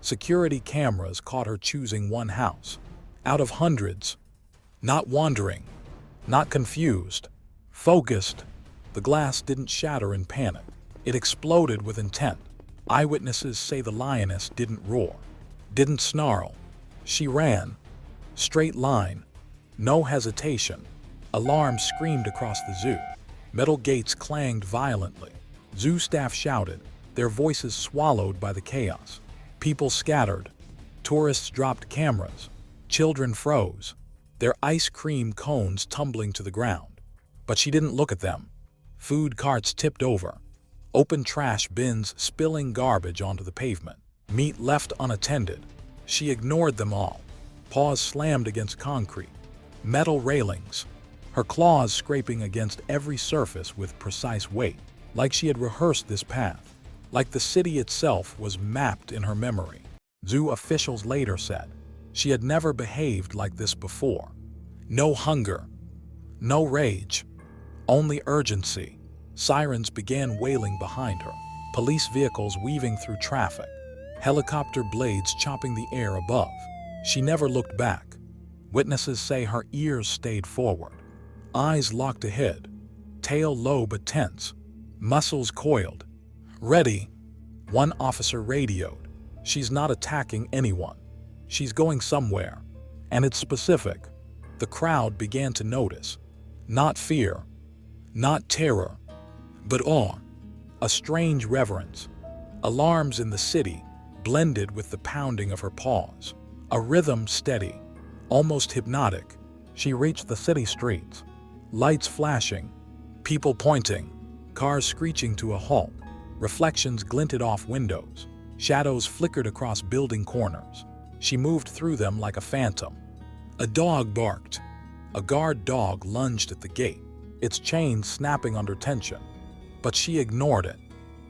Security cameras caught her choosing one house out of hundreds, not wandering, not confused, focused. The glass didn't shatter in panic. It exploded with intent. Eyewitnesses say the lioness didn't roar, didn't snarl. She ran, straight line, no hesitation. Alarms screamed across the zoo. Metal gates clanged violently. Zoo staff shouted, their voices swallowed by the chaos. People scattered. Tourists dropped cameras. Children froze, their ice cream cones tumbling to the ground. But she didn't look at them. Food carts tipped over. Open trash bins spilling garbage onto the pavement. Meat left unattended. She ignored them all. Paws slammed against concrete. Metal railings. Her claws scraping against every surface with precise weight. Like she had rehearsed this path. Like the city itself was mapped in her memory. Zoo officials later said she had never behaved like this before. No hunger. No rage. Only urgency. Sirens began wailing behind her. Police vehicles weaving through traffic. Helicopter blades chopping the air above. She never looked back. Witnesses say her ears stayed forward. Eyes locked ahead. Tail low but tense. Muscles coiled. Ready. One officer radioed. She's not attacking anyone. She's going somewhere. And it's specific. The crowd began to notice. Not fear. Not terror. But awe. A strange reverence. Alarms in the city blended with the pounding of her paws. A rhythm steady, almost hypnotic. She reached the city streets. Lights flashing. People pointing. Cars screeching to a halt. Reflections glinted off windows. Shadows flickered across building corners. She moved through them like a phantom. A dog barked. A guard dog lunged at the gate, its chain snapping under tension. But she ignored it.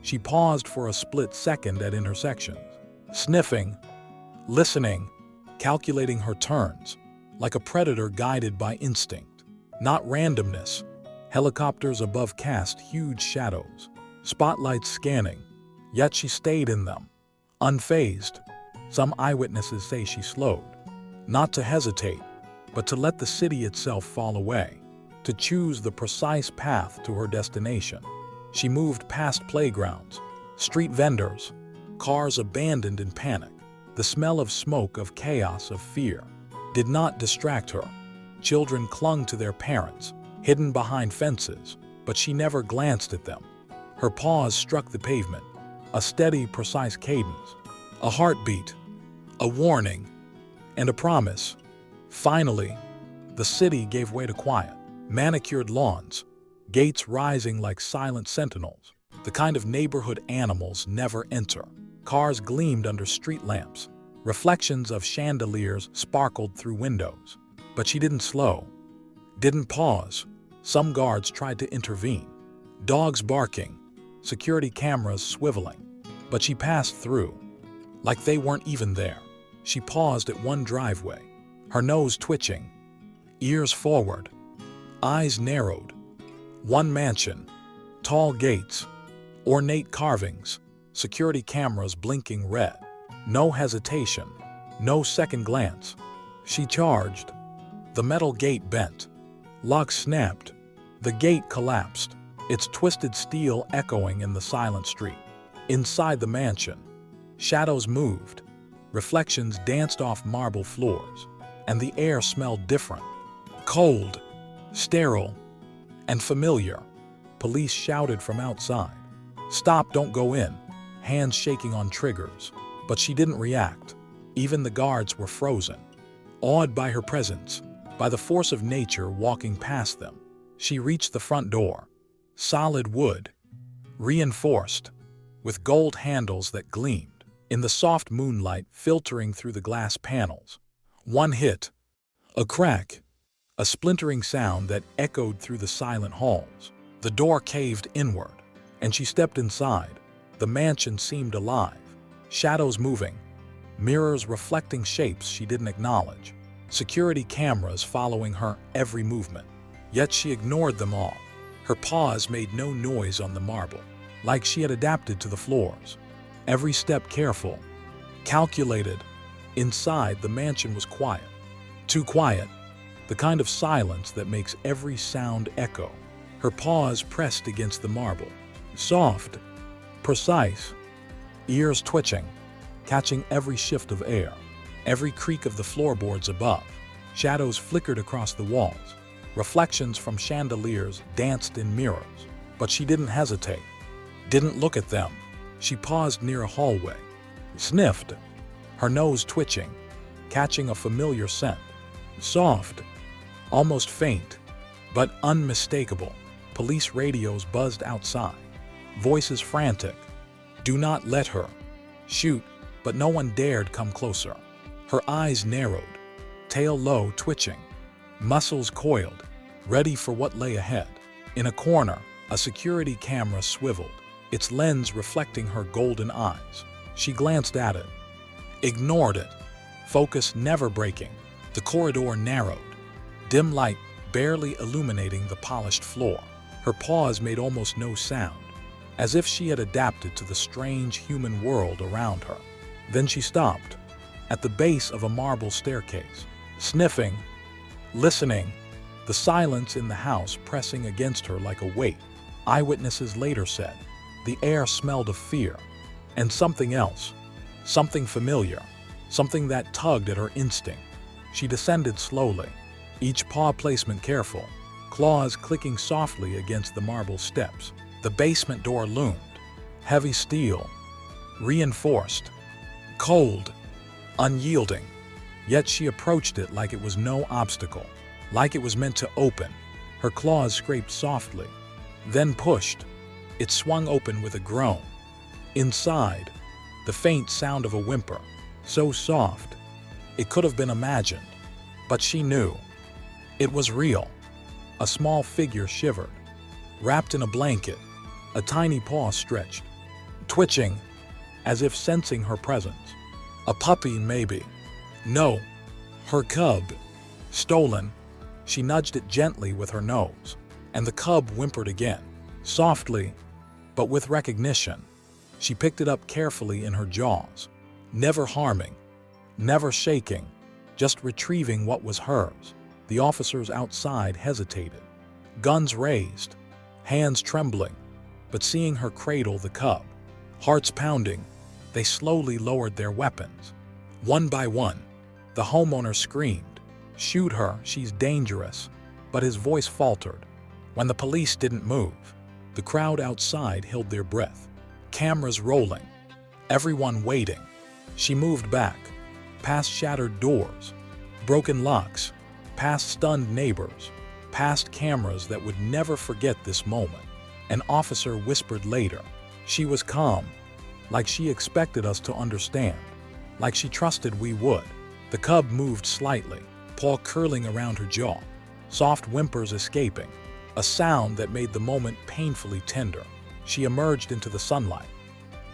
She paused for a split second at intersections, sniffing, listening, calculating her turns, like a predator guided by instinct, not randomness. Helicopters above cast huge shadows, spotlights scanning, yet she stayed in them, unfazed. Some eyewitnesses say she slowed, not to hesitate, but to let the city itself fall away, to choose the precise path to her destination. She moved past playgrounds, street vendors, cars abandoned in panic. The smell of smoke, of chaos, of fear did not distract her. Children clung to their parents, hidden behind fences, but she never glanced at them. Her paws struck the pavement, a steady, precise cadence, a heartbeat, a warning, and a promise. Finally, the city gave way to quiet. Manicured lawns, gates rising like silent sentinels, the kind of neighborhood animals never enter. Cars gleamed under street lamps. Reflections of chandeliers sparkled through windows. But she didn't slow, didn't pause. Some guards tried to intervene. Dogs barking, security cameras swiveling. But she passed through, like they weren't even there. She paused at one driveway, her nose twitching, ears forward, eyes narrowed. One mansion, tall gates, ornate carvings, security cameras blinking red. No hesitation, no second glance. She charged. The metal gate bent. Lock snapped. The gate collapsed, its twisted steel echoing in the silent street. Inside the mansion, shadows moved. Reflections danced off marble floors, and the air smelled different. Cold, sterile, and familiar. Police shouted from outside. "Stop, don't go in," hands shaking on triggers. But she didn't react. Even the guards were frozen, awed by her presence, by the force of nature walking past them. She reached the front door. Solid wood, reinforced, with gold handles that gleamed in the soft moonlight filtering through the glass panels. One hit, a crack, a splintering sound that echoed through the silent halls. The door caved inward, and she stepped inside. The mansion seemed alive. Shadows moving, mirrors reflecting shapes she didn't acknowledge, security cameras following her every movement. Yet she ignored them all. Her paws made no noise on the marble, like she had adapted to the floors. Every step careful, Calculated. Inside, the mansion was quiet. Too quiet. The kind of silence that makes every sound echo. Her paws pressed against the marble. Soft, precise, ears twitching, catching every shift of air, every creak of the floorboards above. Shadows flickered across the walls. Reflections from chandeliers danced in mirrors. But she didn't hesitate, didn't look at them. She paused near a hallway, sniffed, her nose twitching, catching a familiar scent. Soft, almost faint, but unmistakable. Police radios buzzed outside, voices frantic. Do not let her. Shoot, but no one dared come closer. Her eyes narrowed, tail low, twitching, muscles coiled, ready for what lay ahead. In a corner, a security camera swiveled, its lens reflecting her golden eyes. She glanced at it, ignored it, focus never breaking. The corridor narrowed, dim light barely illuminating the polished floor. Her paws made almost no sound, as if she had adapted to the strange human world around her. Then she stopped, at the base of a marble staircase, sniffing, listening, the silence in the house pressing against her like a weight. Eyewitnesses later said, the air smelled of fear, and something else, something familiar, something that tugged at her instinct. She descended slowly, each paw placement careful, claws clicking softly against the marble steps. The basement door loomed, heavy steel, reinforced, cold, unyielding. Yet she approached it like it was no obstacle, like it was meant to open. Her claws scraped softly, then pushed. It swung open with a groan. Inside, the faint sound of a whimper, so soft, it could have been imagined. But she knew. It was real. A small figure shivered, wrapped in a blanket, a tiny paw stretched, twitching, as if sensing her presence. A puppy, maybe. No, her cub. Stolen. She nudged it gently with her nose, and the cub whimpered again, softly, but with recognition. She picked it up carefully in her jaws, never harming, never shaking, just retrieving what was hers. The officers outside hesitated, guns raised, hands trembling, but seeing her cradle the cub, hearts pounding, they slowly lowered their weapons. One by one, the homeowner screamed, "Shoot her, she's dangerous," but his voice faltered. When the police didn't move, the crowd outside held their breath, cameras rolling, everyone waiting. She moved back, past shattered doors, broken locks, past stunned neighbors, past cameras that would never forget this moment. An officer whispered later. She was calm, like she expected us to understand, like she trusted we would. The cub moved slightly, paw curling around her jaw, soft whimpers escaping, a sound that made the moment painfully tender. She emerged into the sunlight.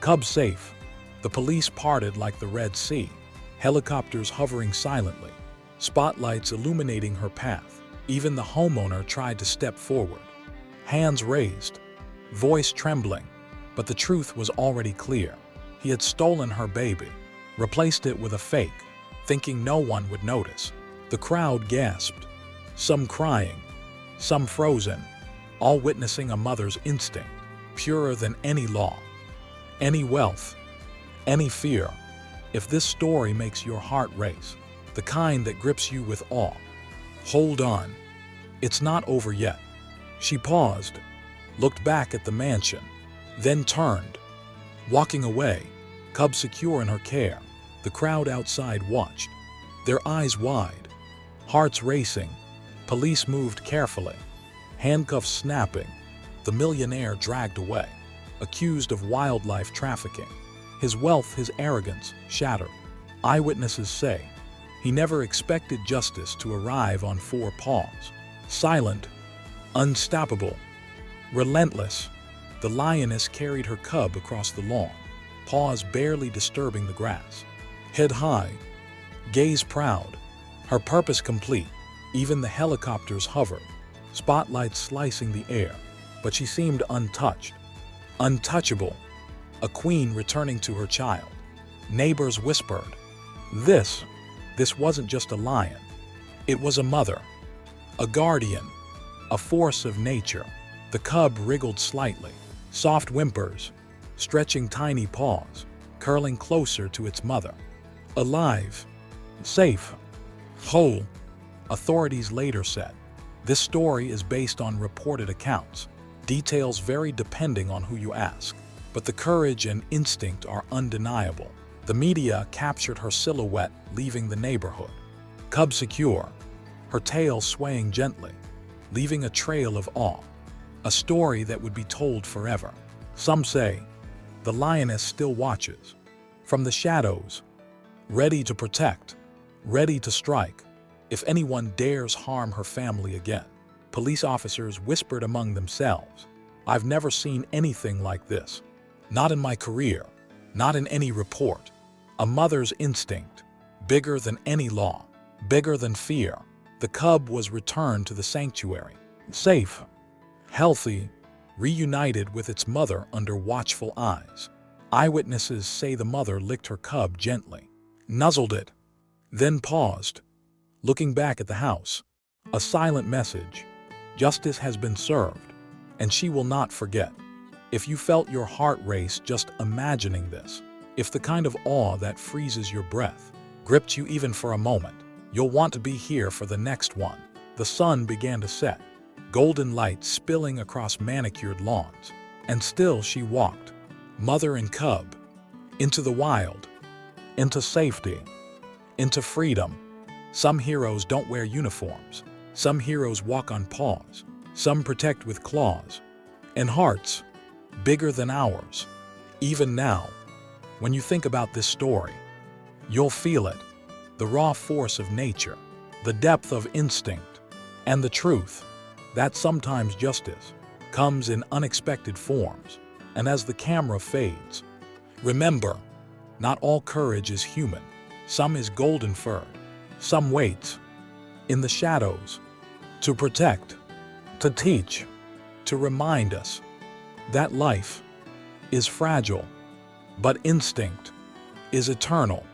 Cub safe. The police parted like the Red Sea, helicopters hovering silently, spotlights illuminating her path. Even the homeowner tried to step forward, hands raised, voice trembling, but the truth was already clear. He had stolen her baby, replaced it with a fake, thinking no one would notice. The crowd gasped, some crying, some frozen, all witnessing a mother's instinct, purer than any law, any wealth, any fear. If this story makes your heart race, the kind that grips you with awe, hold on. It's not over yet. She paused, looked back at the mansion, then turned, walking away, cub secure in her care. The crowd outside watched, their eyes wide, hearts racing. Police moved carefully, handcuffs snapping. The millionaire dragged away, accused of wildlife trafficking. His wealth, his arrogance, shattered. Eyewitnesses say he never expected justice to arrive on four paws. Silent, unstoppable, relentless, the lioness carried her cub across the lawn, paws barely disturbing the grass. Head high, gaze proud, her purpose complete. Even the helicopters hovered, spotlights slicing the air, but she seemed untouched, untouchable, a queen returning to her child. Neighbors whispered. This wasn't just a lion. It was a mother, a guardian, a force of nature. The cub wriggled slightly, soft whimpers, stretching tiny paws, curling closer to its mother. Alive, safe, whole, authorities later said. This story is based on reported accounts. Details vary depending on who you ask, but the courage and instinct are undeniable. The media captured her silhouette leaving the neighborhood. Cub secure, her tail swaying gently, leaving a trail of awe. A story that would be told forever. Some say the lioness still watches from the shadows, ready to protect, ready to strike if anyone dares harm her family again. Police officers whispered among themselves, "I've never seen anything like this. Not in my career, not in any report." A mother's instinct, bigger than any law, bigger than fear. The cub was returned to the sanctuary, safe, healthy, reunited with its mother under watchful eyes. Eyewitnesses say the mother licked her cub gently, nuzzled it, then paused, looking back at the house. A silent message. Justice has been served, and she will not forget. If you felt your heart race just imagining this, if the kind of awe that freezes your breath gripped you even for a moment, you'll want to be here for the next one. The sun began to set, golden light spilling across manicured lawns, and still she walked, mother and cub, into the wild, into safety, into freedom. Some heroes don't wear uniforms. Some heroes walk on paws. Some protect with claws and hearts bigger than ours. Even now, when you think about this story, you'll feel it, the raw force of nature, the depth of instinct, and the truth that sometimes justice comes in unexpected forms. And as the camera fades, remember, not all courage is human. Some is golden-furred. Some waits in the shadows to protect, to teach, to remind us that life is fragile, but instinct is eternal.